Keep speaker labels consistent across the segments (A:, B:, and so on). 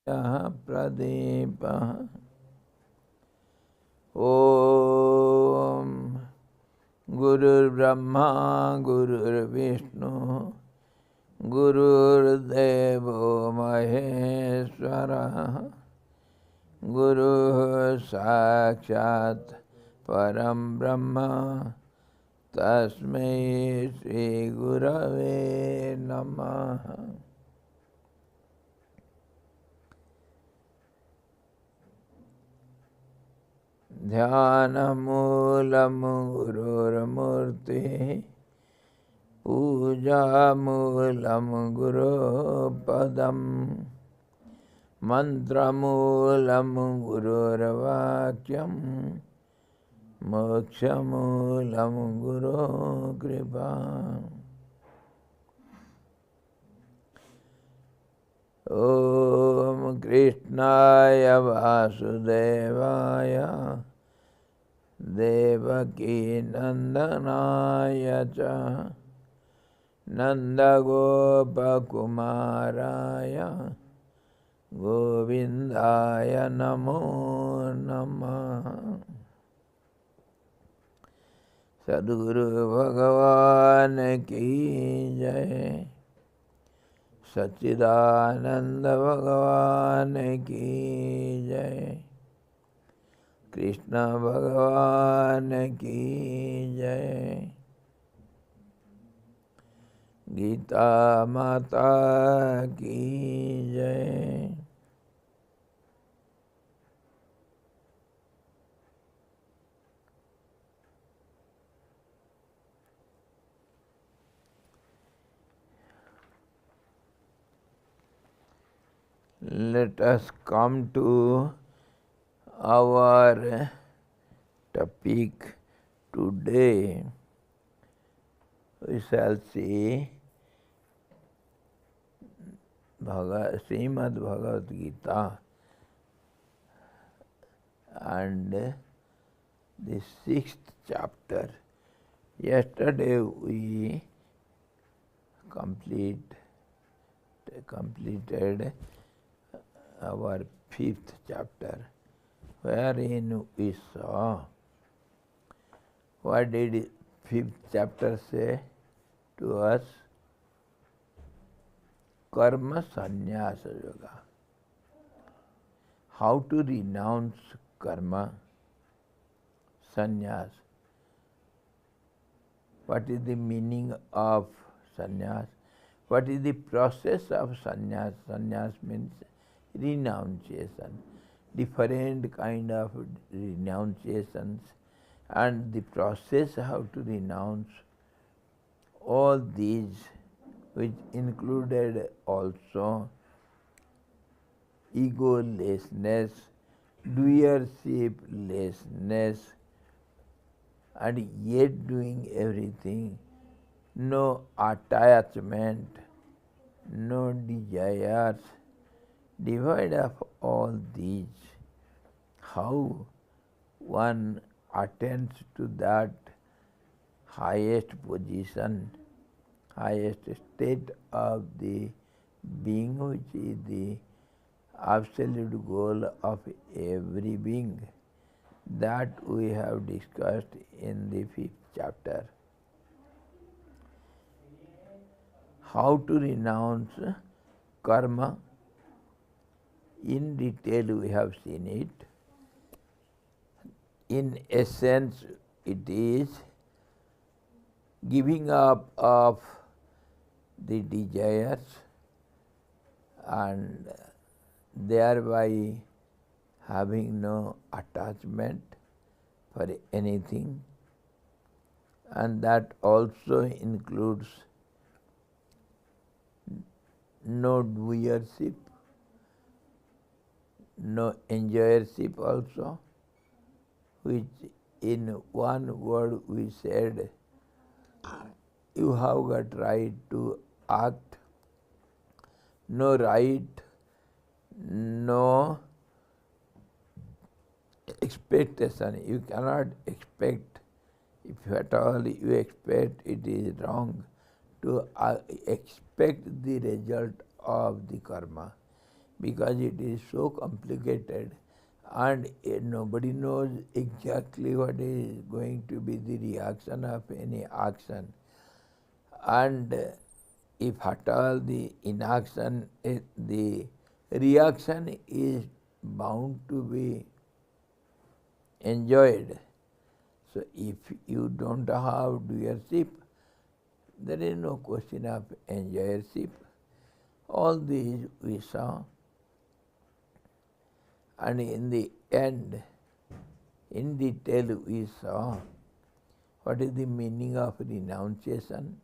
A: प्रदीपः ॐ गुरुर्ब्रह्मा गुरुर्विष्णु गुरुर्देवो महेश्वरः गुरुः साक्षात् परं ब्रह्म तस्मै श्रीगुरवे नमः। ध्यानमूलं गुरुर्मूर्तिः पूजामूलं गुरुपदं मन्त्रमूलं गुरुर्वाक्यं मोक्षमूलं गुरुकृपा। ॐ कृष्णाय वासुदेवाय देवकी नंदनाय च नन्दगोपकुमाराय गोविन्दाय नमो नमः। सद्गुरु भगवान की जय, सच्चिदानंद भगवान की जय, कृष्ण भगवान की जय, गीता माता की जय। Let us come to our topic today. We shall see Srimad Bhagavad Gita and the 6th chapter. Yesterday we completed our 5th chapter, wherein we saw what did 5th chapter say to us? Karma Sanyasa Yoga. How to renounce karma, sannyas. What is the meaning of sannyas? What is the process of sannyas? Sannyas means renunciation. Different kind of renunciations and the process how to renounce all these, which included also egolessness, doership-lessness, and yet doing everything, no attachment, no desires, devoid of all these. How one attains to that highest position, highest state of the being, which is the absolute goal of every being, that we have discussed in the 5th chapter. How to renounce karma, in detail we have seen it. In essence, it is giving up of the desires and thereby having no attachment for anything, and that also includes no doership, no enjoyership also, which in one word we said, you have got right to act, no right, no expectation. You cannot expect, if at all you expect, it is wrong to expect the result of the karma. because it is so complicated and nobody knows exactly what is going to be the reaction of any action. And if at all the inaction, the reaction is bound to be enjoyed. So if you don't have doership, there is no question of enjoyership. All these we saw, and in the end, in detail we saw what is the meaning of renunciation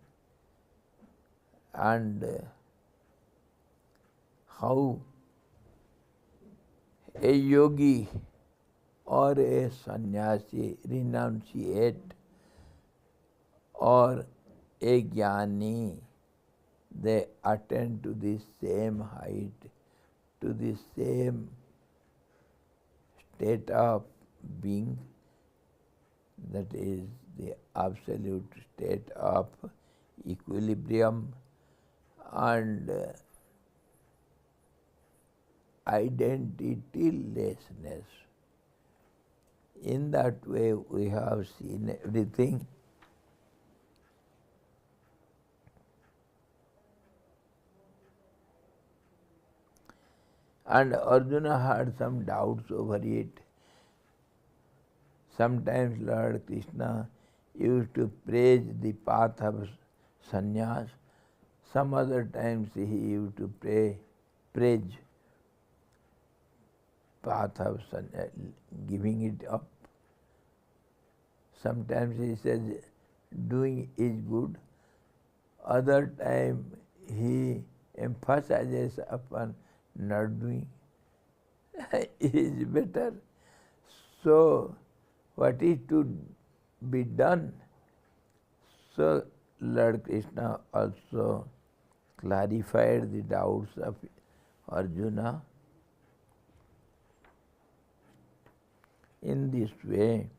A: and how a yogi or a sannyasi renunciate, or a jnani, they attain to the same height, to the same state of being, that is the absolute state of equilibrium and identitylessness. In that way we have seen everything. And Arjuna had some doubts over it. Sometimes Lord Krishna used to praise the path of sannyas. Some other times he used to praise path of sannyas, giving it up. Sometimes he says doing is good. Other time he emphasizes upon not doing is better. So what is to be done? So Lord Krishna also clarified the doubts of Arjuna. In this way,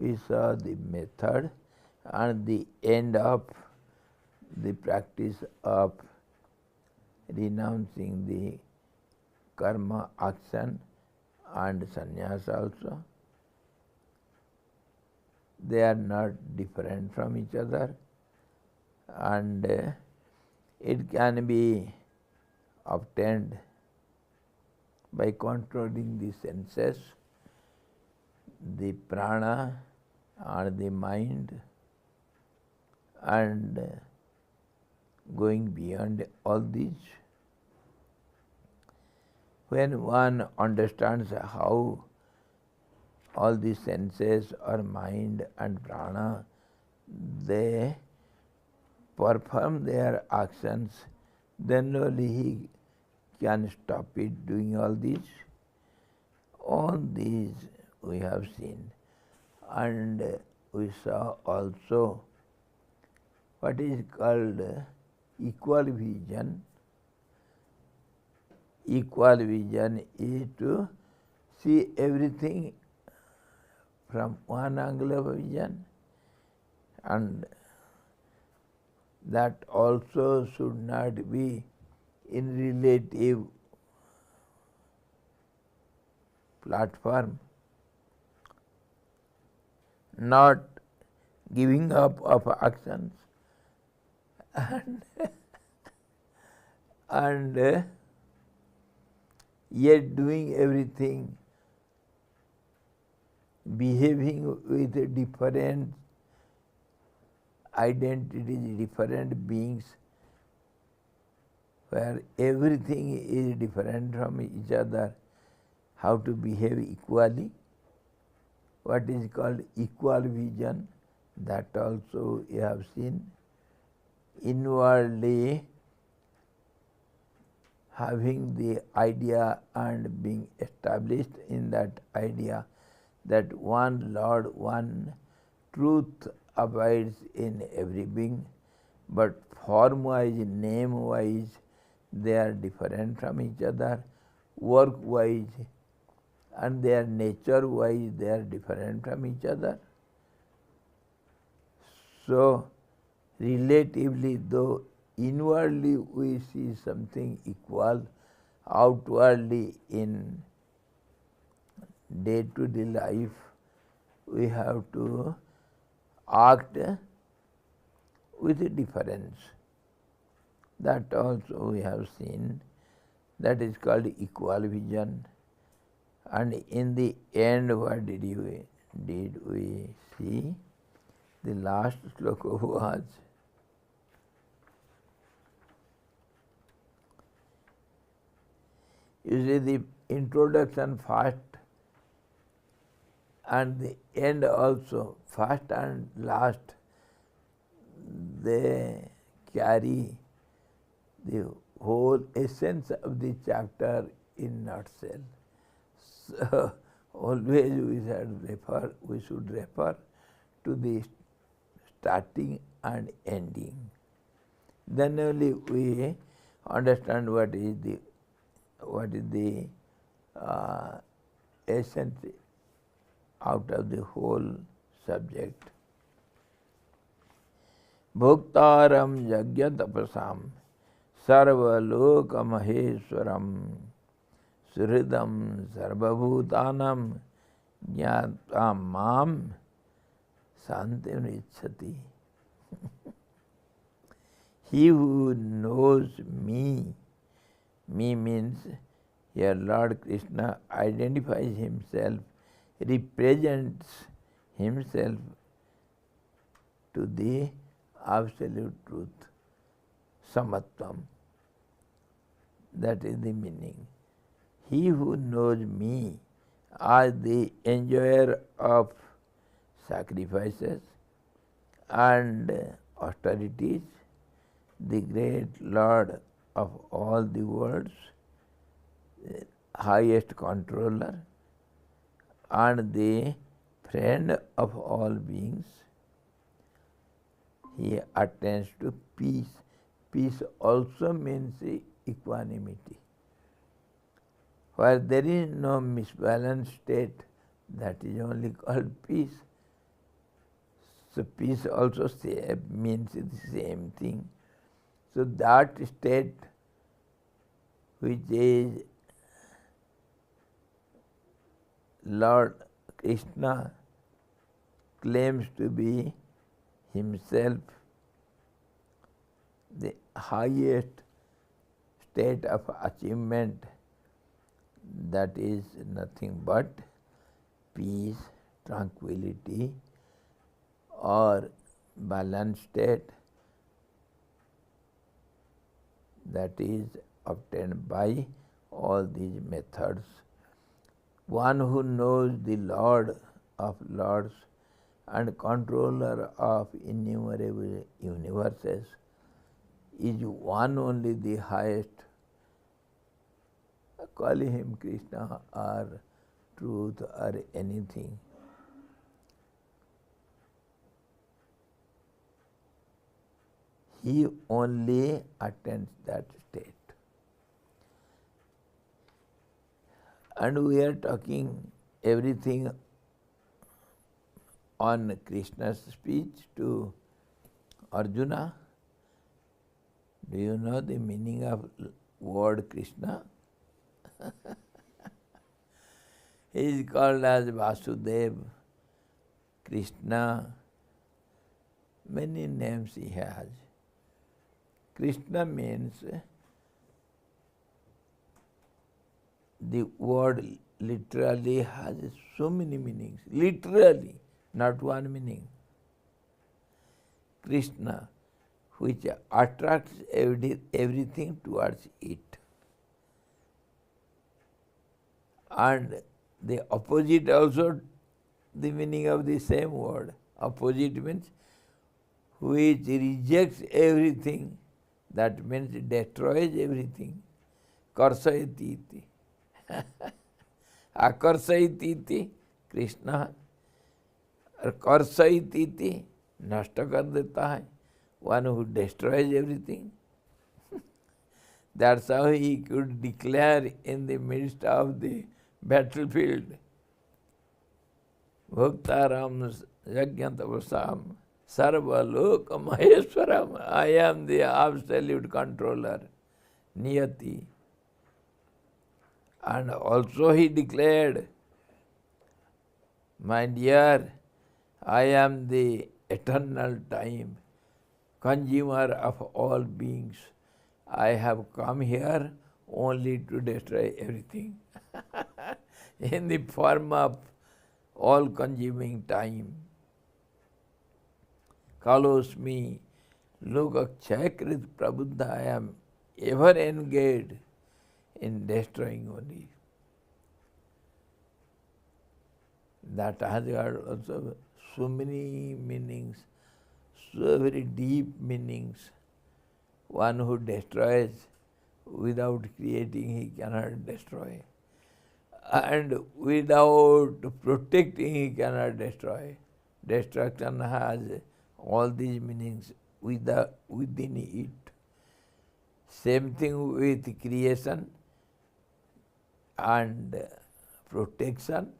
A: we saw the method and the end of the practice of renouncing the karma action and sannyas also. They are not different from each other, and it can be obtained by controlling the senses, the prana and the mind, and going beyond all these. When one understands how all the senses or mind and prana, they perform their actions, then only he can stop it doing all these. All these we have seen. And we saw also what is called equal vision. Equal vision is to see everything from one angle of vision, and that also should not be in relative platform, not giving up of actions and yet doing everything, behaving with different identities, different beings, where everything is different from each other, how to behave equally. What is called equal vision, that also you have seen. Inwardly having the idea and being established in that idea that one Lord, one truth abides in every being, but form-wise, name-wise, they are different from each other, work-wise, and their nature-wise, they are different from each other. So, relatively, though inwardly we see something equal, outwardly in day-to-day life, we have to act with a difference. That also we have seen. That is called equal vision. And in the end, what did we see? The last sloka was, you see, the introduction first and the end also, first and last, they carry the whole essence of the chapter in nutshell. So always we should refer to the starting and ending. Then only we understand what is the essence out of the whole subject. Bhuktaram yajna tapasam sarvaloka maheswaram suhridam sarvabhutanam jnatam mam santim ichchati. He who knows me means here Lord Krishna identifies himself, represents himself to the absolute truth, samatvam. That is the meaning. He who knows me as the enjoyer of sacrifices and austerities, the great Lord of all the worlds, highest controller, and the friend of all beings, he attains to peace. Peace also means equanimity. Where there is no misbalanced state, that is only called peace. So peace also means the same thing. So that state which is Lord Krishna claims to be himself the highest state of achievement, that is nothing but peace, tranquility, or balanced state, that is obtained by all these methods. One who knows the Lord of Lords and controller of innumerable universes is one only, the highest. Call him Krishna or truth or anything. He only attains that state. And we are talking everything on Krishna's speech to Arjuna. Do you know the meaning of word Krishna? He is called as Vasudev, Krishna. Many names he has. Krishna means, the word literally has so many meanings. Literally, not one meaning. Krishna, which attracts everything towards it. And the opposite also, the meaning of the same word. Opposite means which rejects everything. That means it destroys everything. Karsayati iti. Akarsayati iti, Krishna. Karsayati iti, nashta kar deta hai. One who destroys everything. That's how he could declare in the midst of the battlefield, Bhuktaram Yagyantavasam Sarvaloka Maheswaram. I am the absolute controller, Niyati. And also he declared, my dear, I am the eternal time, consumer of all beings. I have come here only to destroy everything in the form of all-consuming time. Follows me, look Chakrit Prabuddha, I am ever engaged in destroying only. That has got also so many meanings, so very deep meanings. One who destroys without creating, he cannot destroy. And without protecting, he cannot destroy. Destruction has all these meanings within it. Same thing with creation and protection.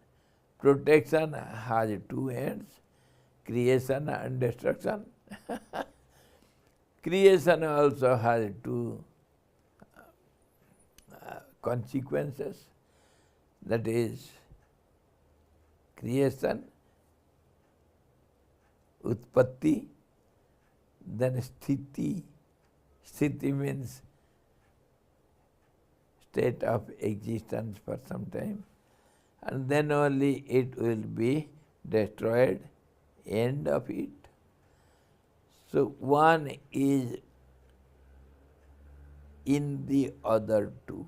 A: Protection has two ends, creation and destruction. Creation also has two consequences. That is, creation, utpatti, then sthiti. Sthiti means state of existence for some time, and then only it will be destroyed, end of it. So one is in the other two.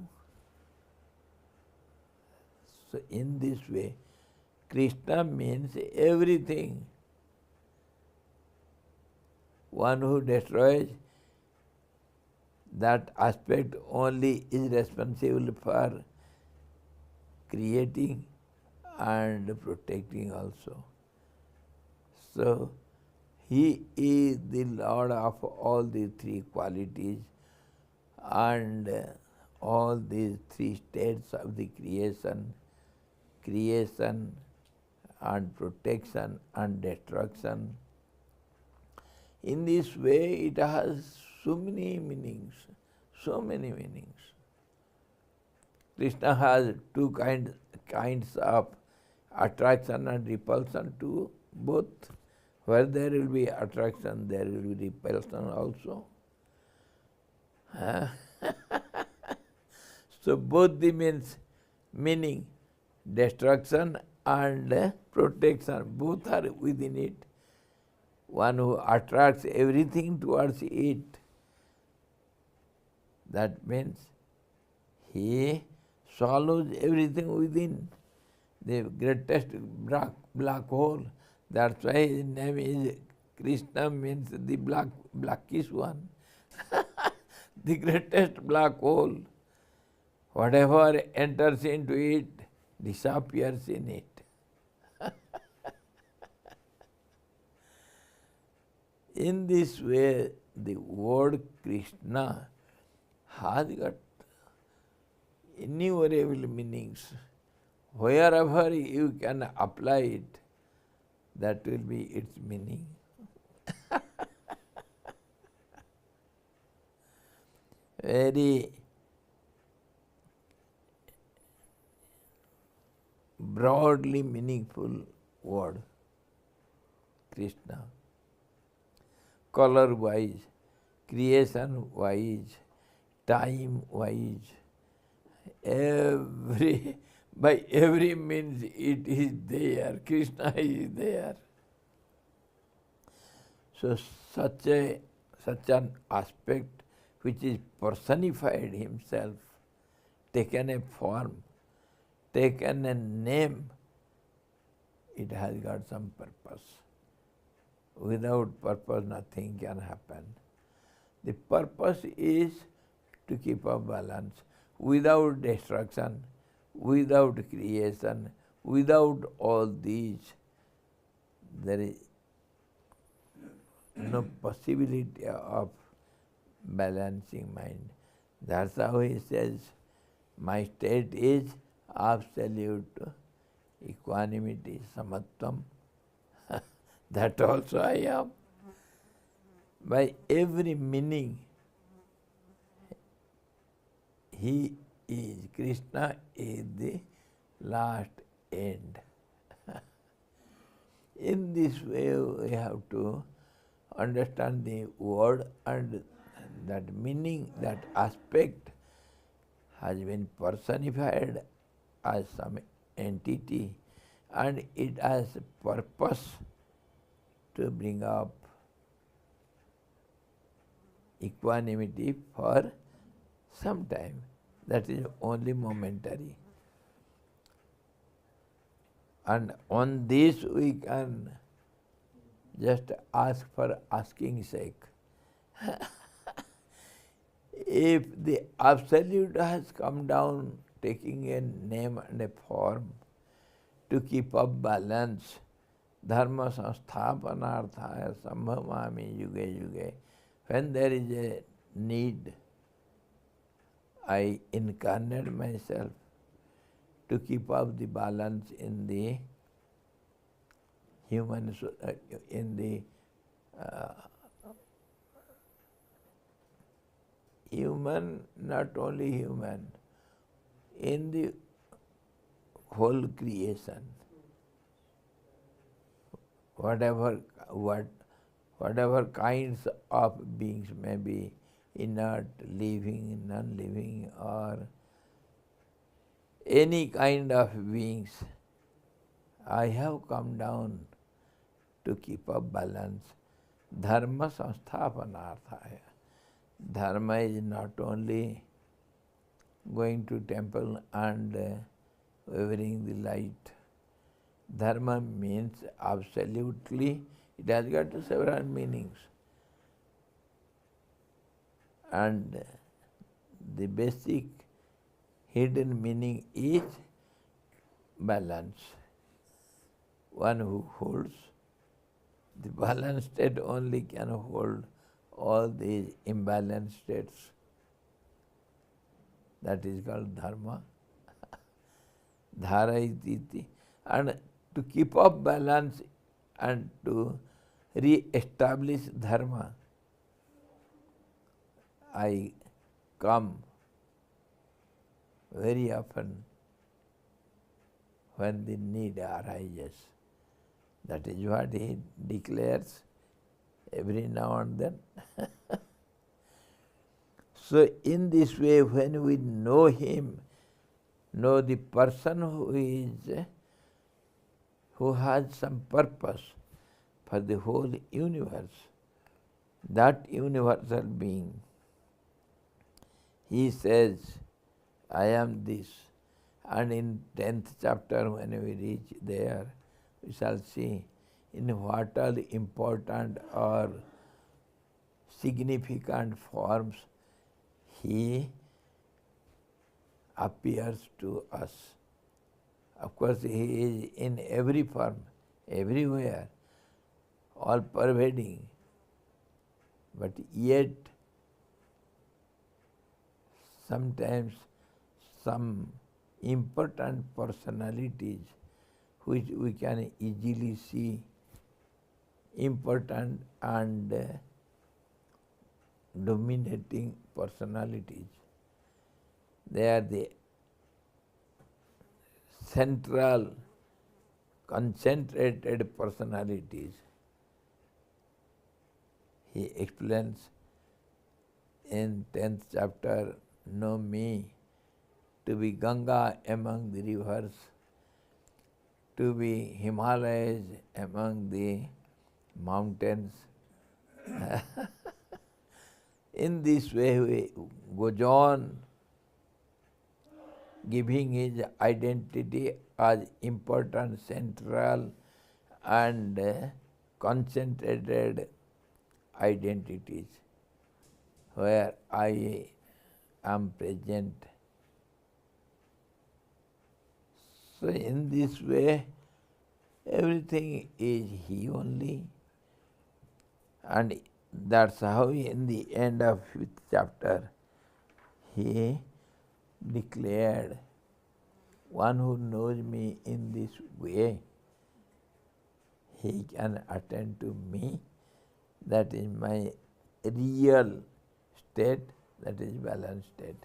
A: So in this way, Krishna means everything. One who destroys, that aspect only is responsible for creating and protecting also. So he is the Lord of all these three qualities and all these three states of the creation and protection and destruction. In this way, it has so many meanings, so many meanings. Krishna has two kinds of attraction and repulsion to both. Where there will be attraction, there will be repulsion also. So both the meaning, destruction and protection, both are within it. One who attracts everything towards it, that means he swallows everything within. The greatest black hole. That's why his name is Krishna, means the blackish one. The greatest black hole. Whatever enters into it disappears in it. In this way, the word Krishna has got innumerable meanings. Wherever you can apply it, that will be its meaning. Very broadly meaningful word, Krishna. Color-wise, creation-wise, time-wise, by every means it is there, Krishna is there. So such an aspect which is personified himself, taken a form, taken a name, it has got some purpose. Without purpose, nothing can happen. The purpose is to keep a balance. Without destruction, without creation, without all these, there is no possibility of balancing mind. That's how he says, my state is absolute equanimity, samatvam. That also I am. By every meaning, he is Krishna is the last end. In this way we have to understand the word, and that meaning, that aspect has been personified as some entity, and it has purpose to bring up equanimity for some time. That is only momentary. And on this we can just ask for asking sake. If the Absolute has come down taking a name and a form to keep up balance, dharma sansthapanarthaya sambhavami yuge yuge, when there is a need, I incarnate myself to keep up the balance in the human, in the human, not only human, in the whole creation. Whatever kinds of beings may be, inert, living, non-living, or any kind of beings, I have come down to keep up balance. Dharma sansthapanarthaya. Dharma is not only going to temple and wearing the light. Dharma means absolutely, it has got several meanings. And the basic hidden meaning is balance. One who holds the balanced state only can hold all these imbalanced states. That is called dharma. Dhara iti. And to keep up balance and to re-establish dharma, I come very often when the need arises. That is what he declares every now and then. So in this way, when we know him, know the person who has some purpose for the whole universe, that universal being, he says, I am this. And in 10th chapter, when we reach there, we shall see in what all important or significant forms he appears to us. Of course, he is in every form, everywhere, all pervading. But yet, sometimes some important personalities which we can easily see important and dominating personalities. They are the central, concentrated personalities. He explains in 10th chapter, know me to be Ganga among the rivers, to be Himalayas among the mountains. In this way, he goes on giving his identity as important, central and concentrated identities, where I am present. So in this way, everything is he only. And that's how in the end of 5th chapter, he declared, one who knows me in this way, he can attend to me. That is my real state, that is balanced state.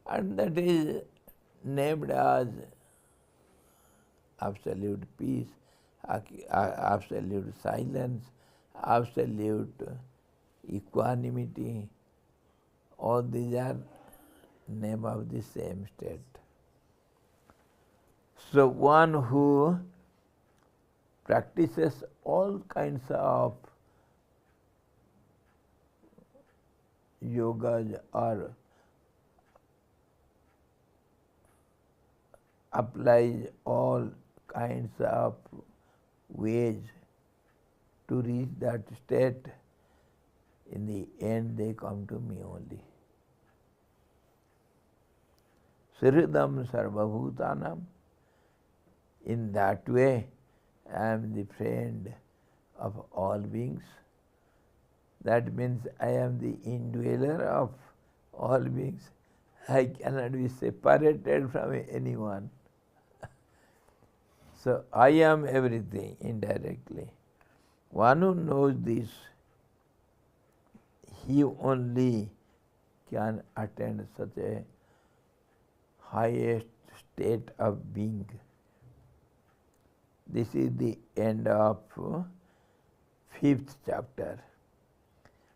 A: and that is named as absolute peace, absolute silence, absolute equanimity. All these are name of the same state. So one who practices all kinds of yogas or applies all kinds of ways to reach that state, in the end they come to me only. Siridam sarvabhutanam. In that way, I am the friend of all beings. That means I am the indweller of all beings. I cannot be separated from anyone. So I am everything indirectly. One who knows this, he only can attain such a highest state of being. This is the end of 5th chapter.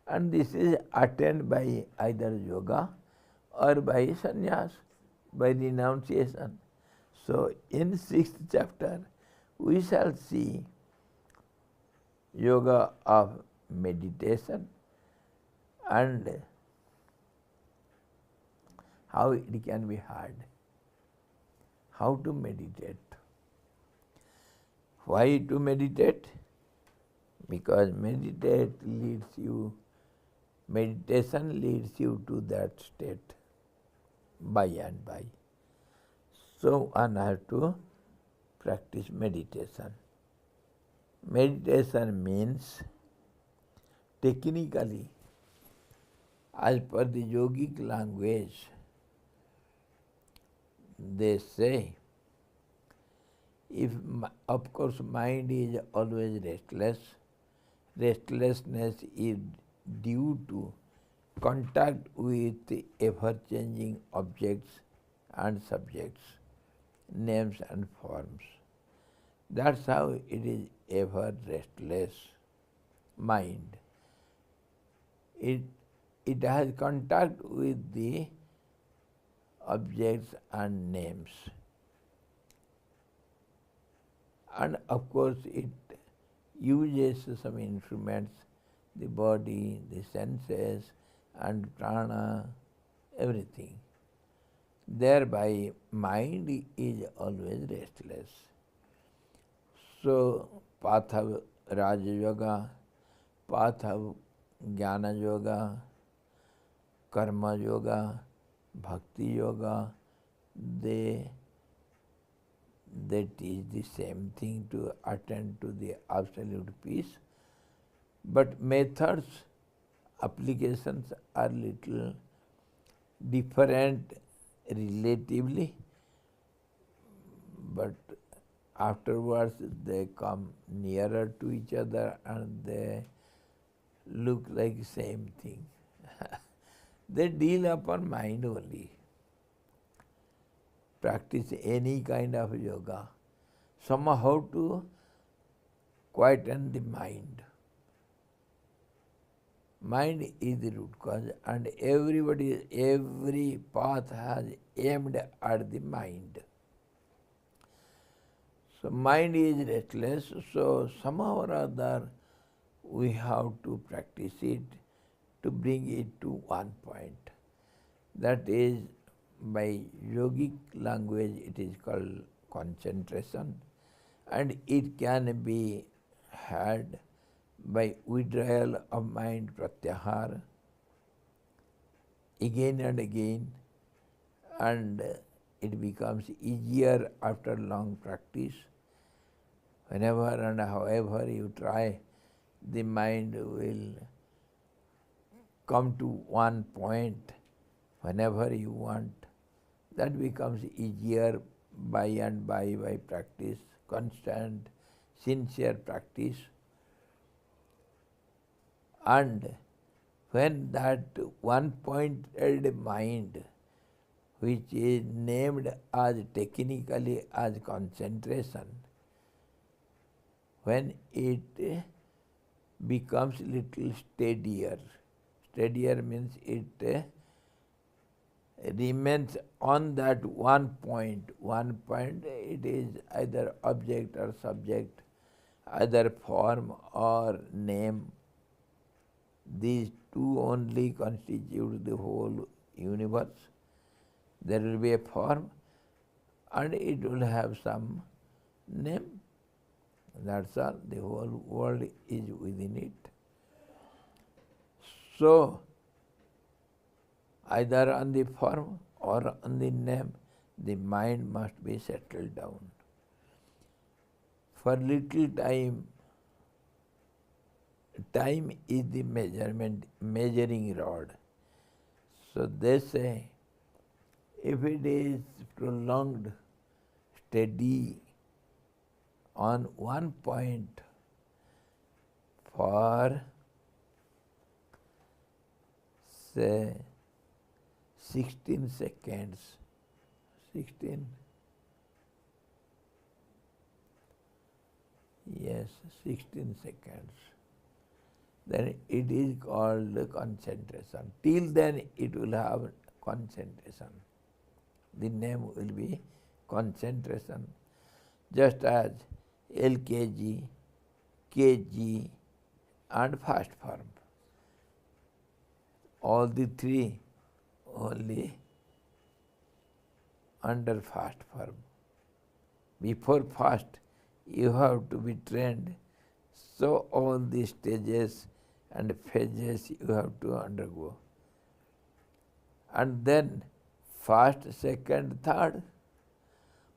A: And this is attained by either yoga or by sannyas, by renunciation. So in 6th chapter, we shall see yoga of meditation and how it can be hard, how to meditate. Why to meditate? Because meditation leads you to that state by and by. So one has to practice meditation. Meditation means, technically, as per the yogic language, they say, if of course mind is always restless, restlessness is due to contact with ever-changing objects and subjects, names and forms. That's how it is ever restless mind. It has contact with the objects and names. And of course it uses some instruments, the body, the senses and prana, everything. Thereby mind is always restless. So path of Raja Yoga, path of Jnana Yoga, Karma Yoga, Bhakti Yoga, they teach the same thing, to attain to the absolute peace. But methods, applications are little different relatively, but afterwards they come nearer to each other and they look like same thing. They deal upon mind only. Practice any kind of yoga, somehow to quieten the mind. Mind is the root cause, and every path has aimed at the mind. So mind is restless, so somehow or other we have to practice it to bring it to one point. That is, by yogic language it is called concentration, and it can be had by withdrawal of mind, pratyahara, again and again, and it becomes easier after long practice. Whenever and however you try, the mind will come to one point whenever you want. That becomes easier by and by practice, constant, sincere practice. And when that one-pointed mind, which is named as technically as concentration, when it becomes little steadier. Steadier means it remains on that one point. One point, it is either object or subject, either form or name. These two only constitute the whole universe. There will be a form and it will have some name. That's all. The whole world is within it. So, either on the form or on the name, the mind must be settled down. For little time, time is the measuring rod. So they say, if it is prolonged, steady on one point for, say, 16 seconds, 16 seconds, then it is called concentration. Till then it will have concentration. The name will be concentration. Just as LKG, KG and fast form. All the three only under fast form. Before fast, you have to be trained. So all these stages and phases you have to undergo. And then fast, second, third,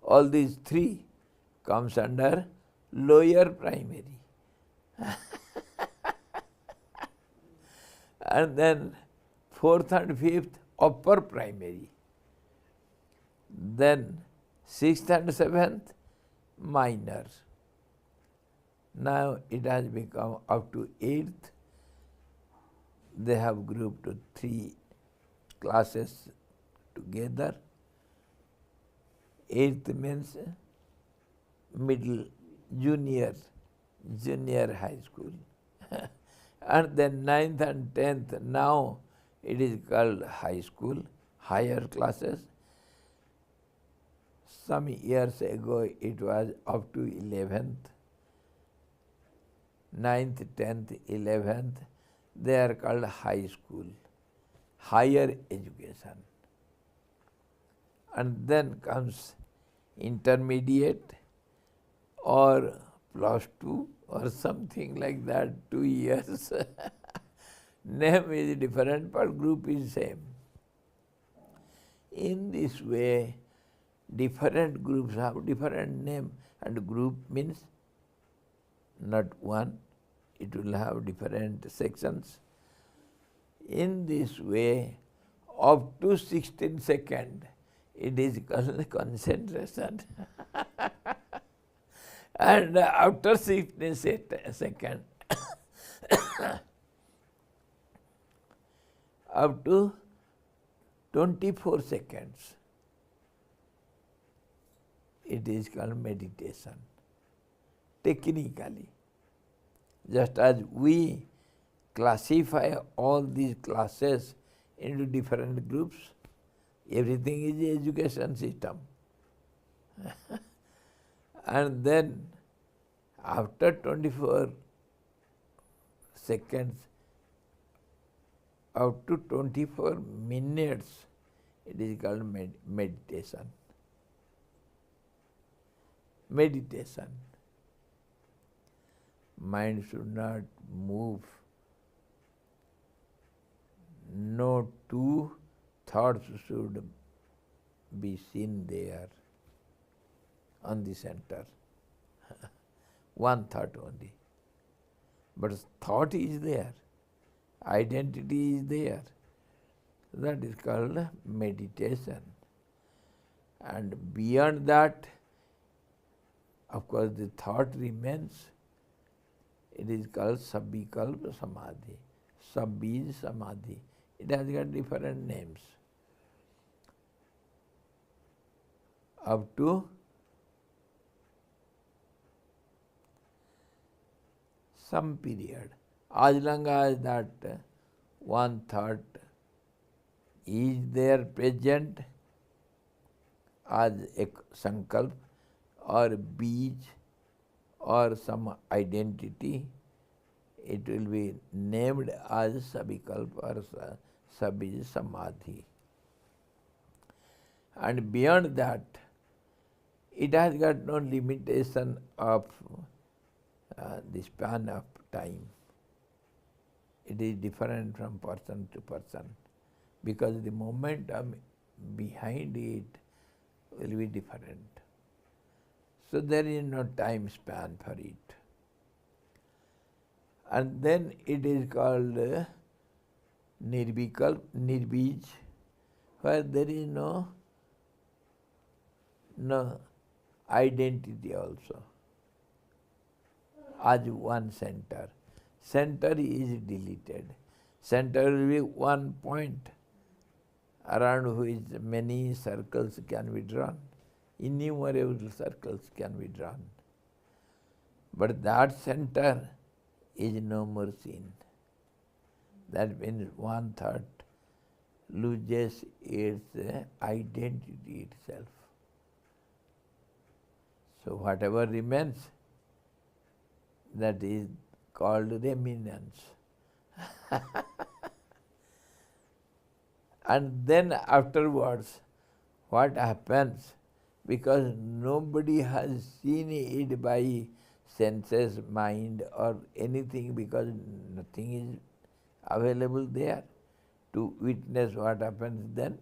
A: all these three comes under lower primary. And then fourth and fifth, upper primary. Then sixth and seventh, minor. Now it has become up to eighth. They have grouped three classes together. Eighth means middle, junior high school. And then ninth and tenth, now it is called high school, higher classes. Some years ago it was up to 11th. 9th, 10th, 11th, they are called high school, higher education. And then comes intermediate or +2 or something like that, 2 years. Name is different, but group is same. In this way, different groups have different name, and group means not one, it will have different sections. In this way, up to 16 seconds, it is called concentration. And after 16 seconds, up to 24 seconds, it is called meditation. Technically, just as we classify all these classes into different groups, everything is the education system. And then after 24 seconds, up to 24 minutes, it is called meditation. Meditation. Mind should not move. No two thoughts should be seen there on the center. One thought only. But thought is there. Identity is there. That is called meditation. And beyond that, of course, the thought remains. It is called Sabbikalpa Samadhi. Sabbi is Samadhi. It has got different names. up to some period. As long as that one thought is there present as a sankalp or beej or some identity, it will be named as sabikalp or sabij samadhi. And beyond that, it has got no limitation of the span of time. It is different from person to person because the momentum behind it will be different. So there is no time span for it. And then it is called nirvikalp, nirbij, where there is no identity also, as one center. Center is deleted. Center will be one point around which many circles can be drawn. Innumerable circles can be drawn. But that center is no more seen. That means one thought loses its identity itself. So whatever remains, that is called remnants. And then afterwards, what happens? Because nobody has seen it by senses, mind or anything, because nothing is available there to witness what happens then.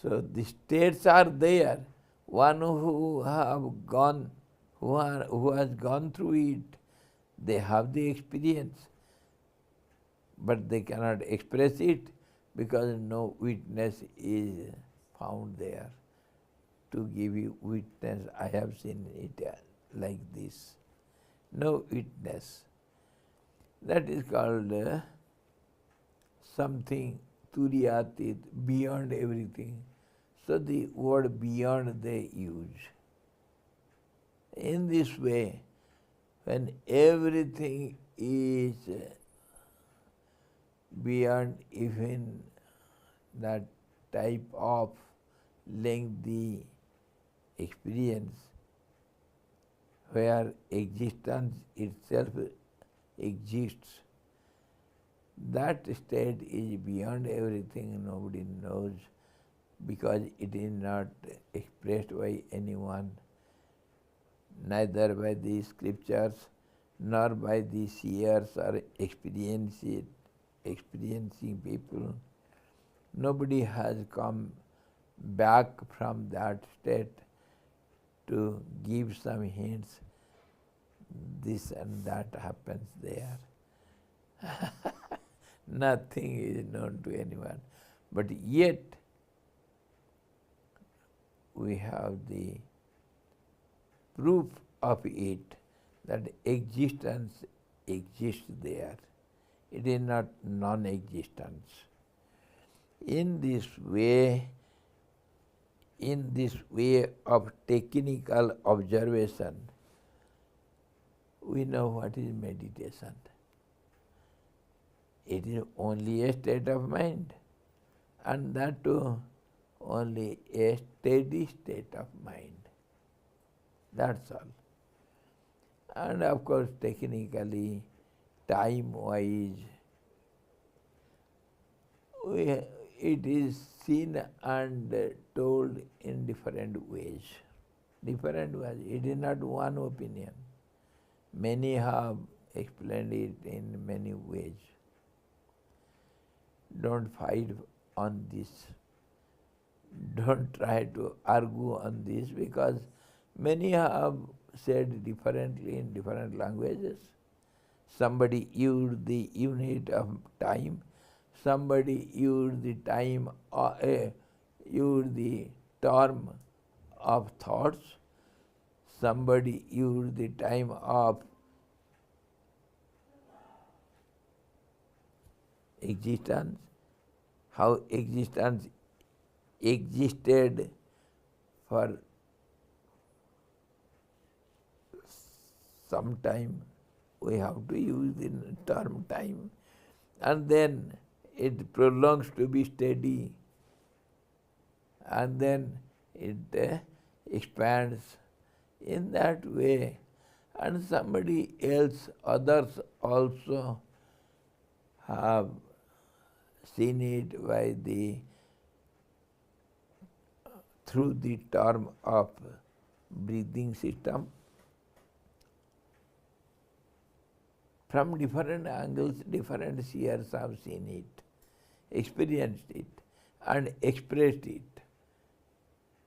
A: So the states are there. One who has gone through it, they have the experience, but they cannot express it because no witness is found there to give you witness. I have seen it like this. No witness. That is called something turiyatit, beyond everything. So the word beyond they use. In this way, when everything is beyond even that type of lengthy experience, where existence itself exists, that state is beyond everything, nobody knows, because it is not expressed by anyone, neither by the scriptures, nor by the seers or experiencing people. Nobody has come back from that state to give some hints, this and that happens there. Nothing is known to anyone. But yet, we have the proof of it, that existence exists there. It is not non-existence. In this way of technical observation, we know what is meditation. It is only a state of mind, and that too only a steady state of mind. That's all. And of course, technically, time-wise, it is seen and told in different ways. Different ways. It is not one opinion. Many have explained it in many ways. Don't fight on this. Don't try to argue on this, because many have said differently in different languages. Somebody used the unit of time, somebody used the time, used the term of thoughts, somebody used the time of existence, how existence existed for some time, we have to use the term time, and then it prolongs to be steady, and then it expands in that way, and somebody else, others also have seen it by through the term of breathing system. From different angles, different seers have seen it, experienced it, and expressed it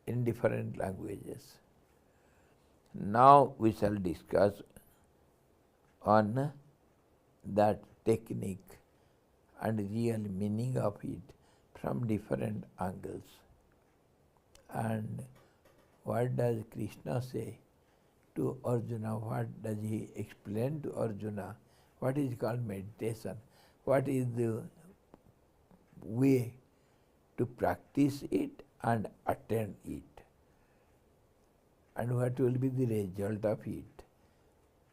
A: in different languages. Now we shall discuss on that technique and real meaning of it from different angles. And what does Krishna say to Arjuna? What does he explain to Arjuna? What is called meditation? What is the way to practice it and attain it? And what will be the result of it?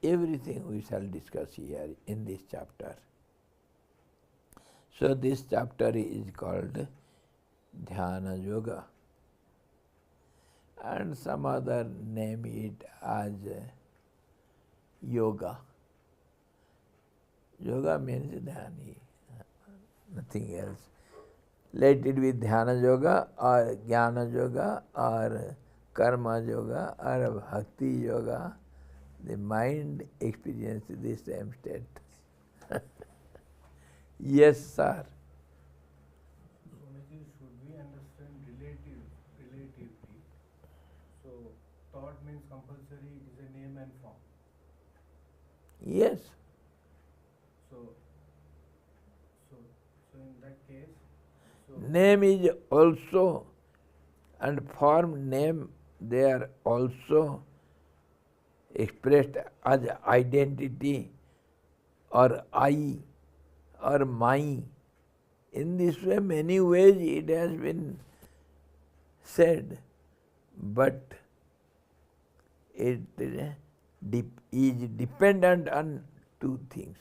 A: Everything we shall discuss here in this chapter. So this chapter is called Dhyana Yoga, and some other name it as yoga. Yoga means dhyani, nothing else. Let it be dhyana yoga or jnana yoga or karma yoga or bhakti yoga. The mind experiences the same state. Yes, sir.
B: Swamiji, should we understand relatively? So, thought means compulsory is a name and form.
A: Yes.
B: So in that case,
A: name is also, and form name, they are also expressed as identity or I or my. In this way, many ways it has been said, but it is dependent on two things,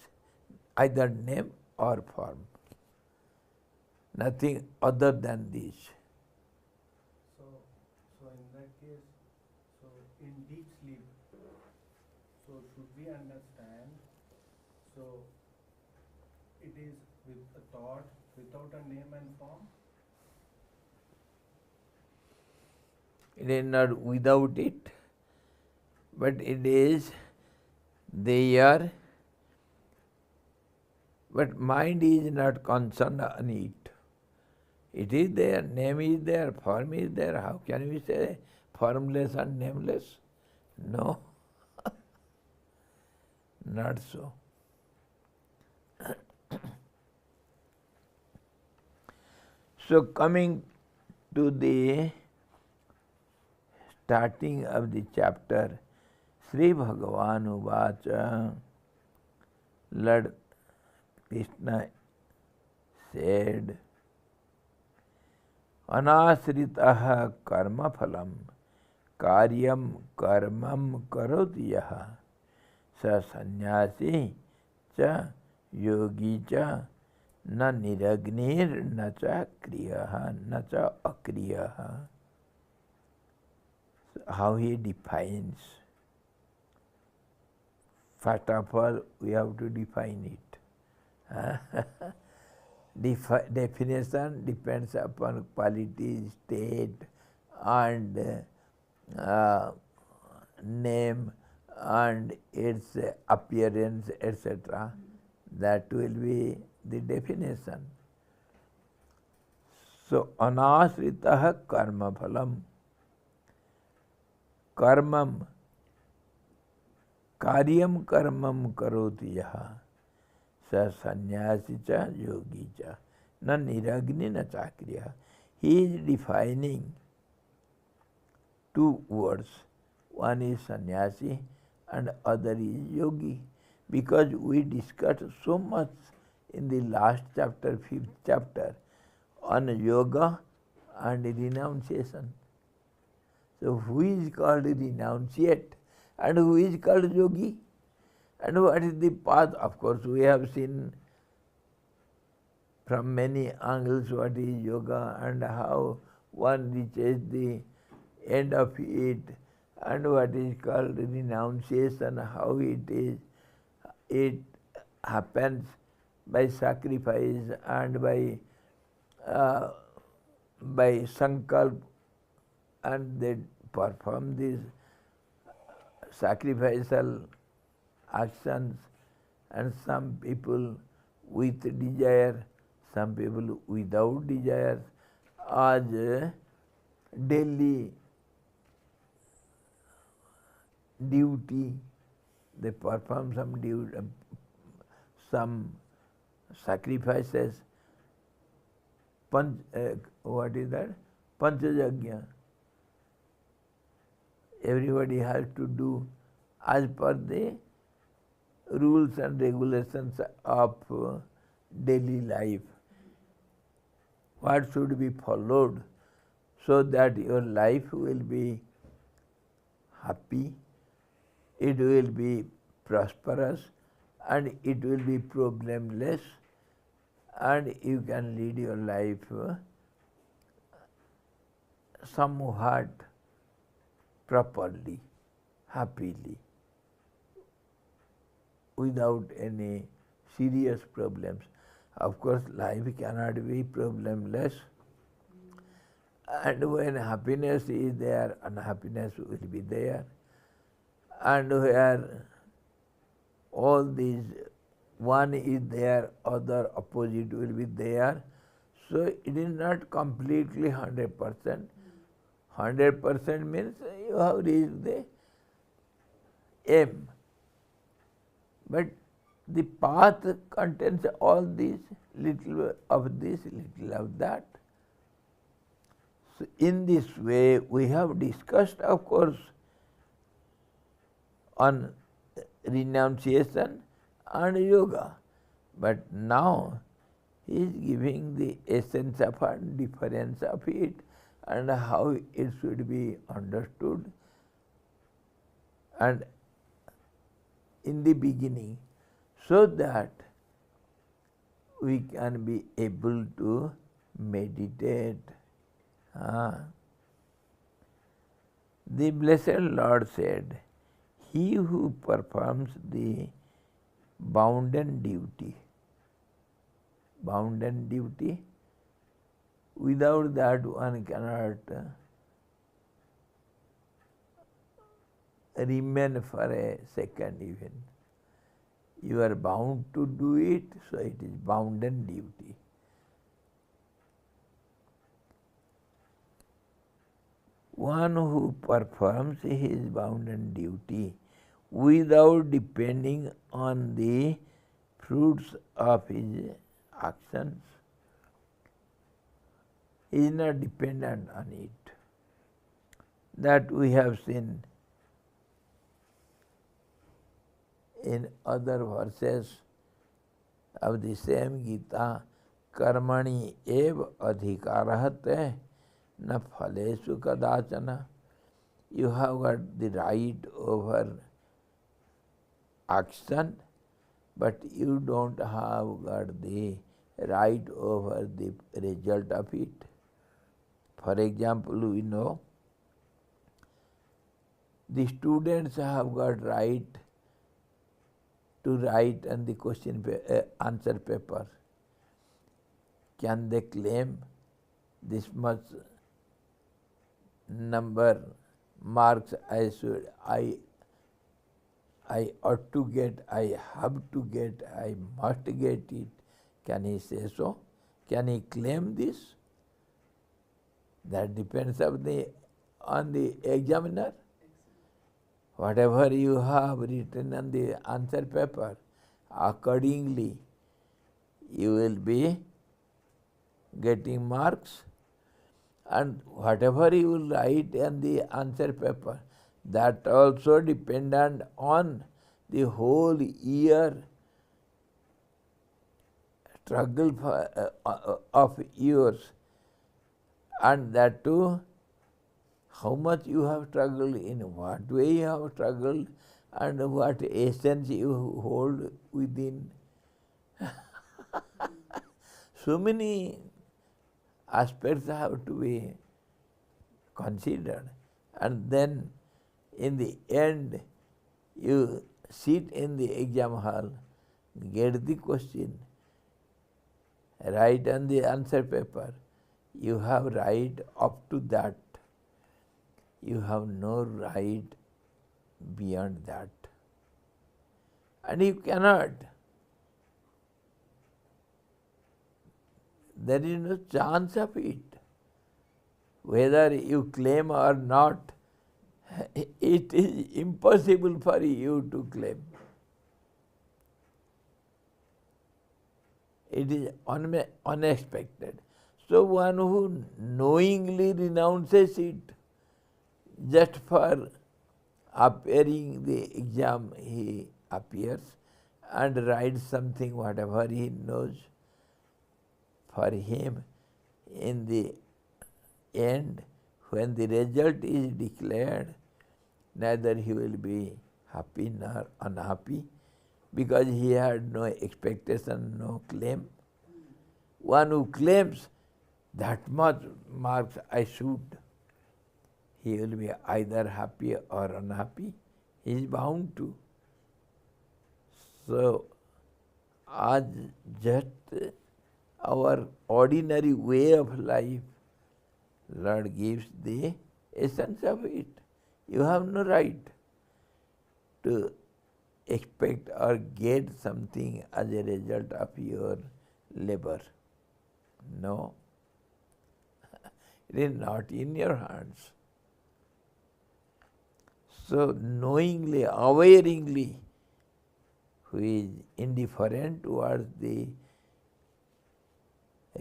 A: either name or form. Nothing other than this.
B: So in that case, so in deep sleep, so should we understand, so it is with a thought without a name and form?
A: It is not without it, but it is there, but mind is not concerned on it. It is there, name is there, form is there. How can we say formless and nameless? No, not so. So coming to the starting of the chapter, Sri Bhagavan Uvacha, Lord Krishna said, Anasritaha karma phalam karyam karmam karoti yaha sa sanyasi cha yogi cha na niragnir na cha kriyaha na cha akriyaha. How he defines. First of all, we have to define it. Definition depends upon quality, state, and name, and its appearance, etc. That will be the definition. So, anasritaha karma phalam. Karmam, karyam karmam karoti yaha. Sa sanyasi cha yogi cha na niragni na chakriya. He is defining two words. One is sannyasi and other is yogi. Because we discussed so much in the last chapter, 5th chapter, on yoga and renunciation. So who is called renunciate and who is called yogi? And what is the path? Of course, we have seen from many angles what is yoga and how one reaches the end of it, and what is called renunciation, how it happens by sacrifice and by sankalp, and they perform these sacrificial actions, and some people with desire, some people without desire, as daily duty, they perform some sacrifices. What is that? Panchajagya. Everybody has to do as per the rules and regulations of daily life. What should be followed so that your life will be happy, it will be prosperous, and it will be problemless, and you can lead your life somewhat properly, happily, without any serious problems. Of course, life cannot be problemless, and when happiness is there, unhappiness will be there, and where all these, one is there, other opposite will be there. So it is not completely 100%. 100% means you have reached the aim. But the path contains all these, little of this, little of that. So in this way we have discussed, of course, on renunciation and yoga. But now he is giving the essence of and difference of it and how it should be understood. And in the beginning, so that we can be able to meditate. The Blessed Lord said, he who performs the bounden duty, without that one cannot remain for a second even. You are bound to do it, so it is bounden duty. One who performs his bounden duty without depending on the fruits of his actions is not dependent on it. That we have seen in other verses of the same Gita, karmani ev adhikarahate na phalesu kadachana. You have got the right over action, but you don't have got the right over the result of it. For example, we know the students have got right to write on the answer paper. Can they claim this much number marks I ought to get, I have to get, I must get it? Can he say so? Can he claim this? That depends on the examiner. Whatever you have written on the answer paper, accordingly you will be getting marks. And whatever you will write on the answer paper, that also dependent on the whole year struggle of yours. And that too, how much you have struggled, in what way you have struggled, and what essence you hold within. So many aspects have to be considered. And then in the end, you sit in the exam hall, get the question, write on the answer paper. You have right up to that. You have no right beyond that. And you cannot. There is no chance of it. Whether you claim or not, it is impossible for you to claim. It is unexpected. So one who knowingly renounces it just for appearing the exam, he appears and writes something, whatever he knows. For him, in the end, when the result is declared, neither he will be happy nor unhappy, because he had no expectation, no claim. One who claims that much marks I should, he will be either happy or unhappy. He is bound to. So, as just our ordinary way of life, Lord gives the essence of it. You have no right to expect or get something as a result of your labor. No. It is not in your hands. So knowingly, awareingly, who is indifferent towards the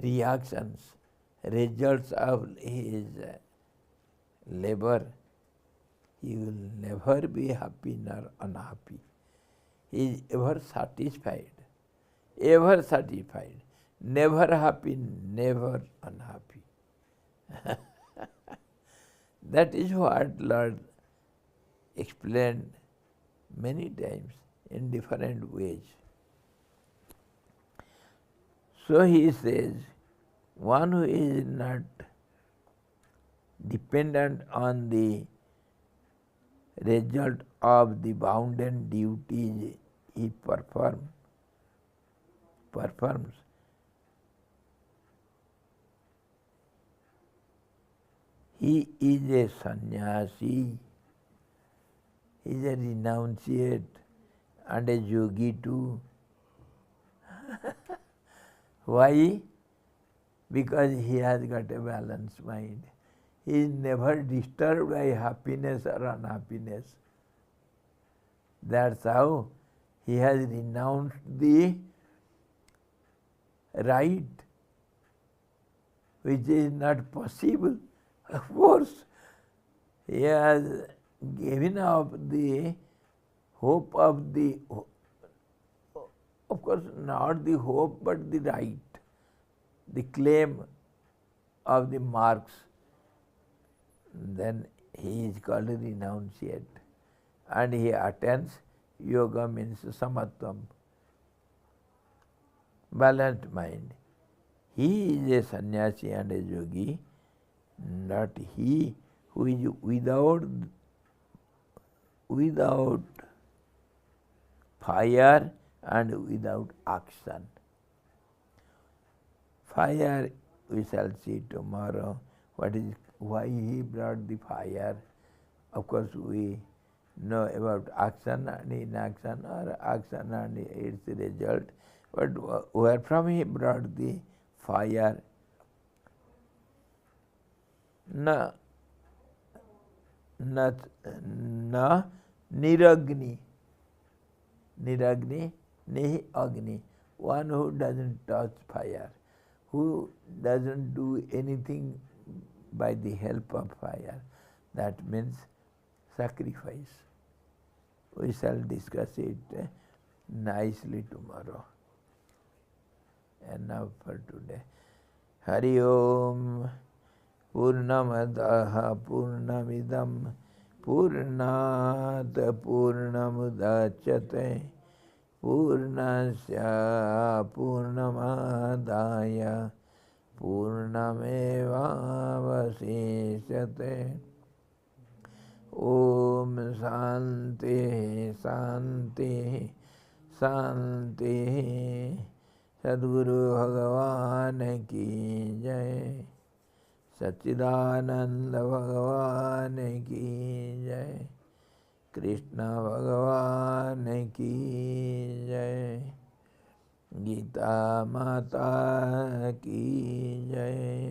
A: reactions, results of his labor, he will never be happy nor unhappy. He is ever satisfied, never happy, never unhappy. That is what Lord explained many times in different ways. So he says, one who is not dependent on the result of the bounden duties he performs, he is a sannyasi, he is a renunciate and a yogi too. Why? Because he has got a balanced mind. He is never disturbed by happiness or unhappiness. That's how he has renounced the right, which is not possible. Of course, he has given up the hope of the, of course not the hope but the right, the claim of the marks. Then he is called a renunciate. And he attains, yoga means samatvam, balanced mind. He is a sannyasi and a yogi, not he who is without fire and without action. Fire, we shall see tomorrow. Why he brought the fire? Of course, we know about action and inaction, or action and its result. But where from he brought the fire? Na niragni. Niragni, nehi agni. One who doesn't touch fire, who doesn't do anything by the help of fire. That means sacrifice. We shall discuss it nicely tomorrow. Enough for today. Hari Om. पूर्णमदः पूर्णमिदं पूर्णात् पूर्णमुदच्यते पूर्णस्य पूर्णमादाय पूर्णमेवावशिष्यते। ओम शांति शांति शांति। सद्गुरु भगवान की जय। सच्चिदानंद भगवान की जय। कृष्ण भगवान की जय। गीता माता की जय।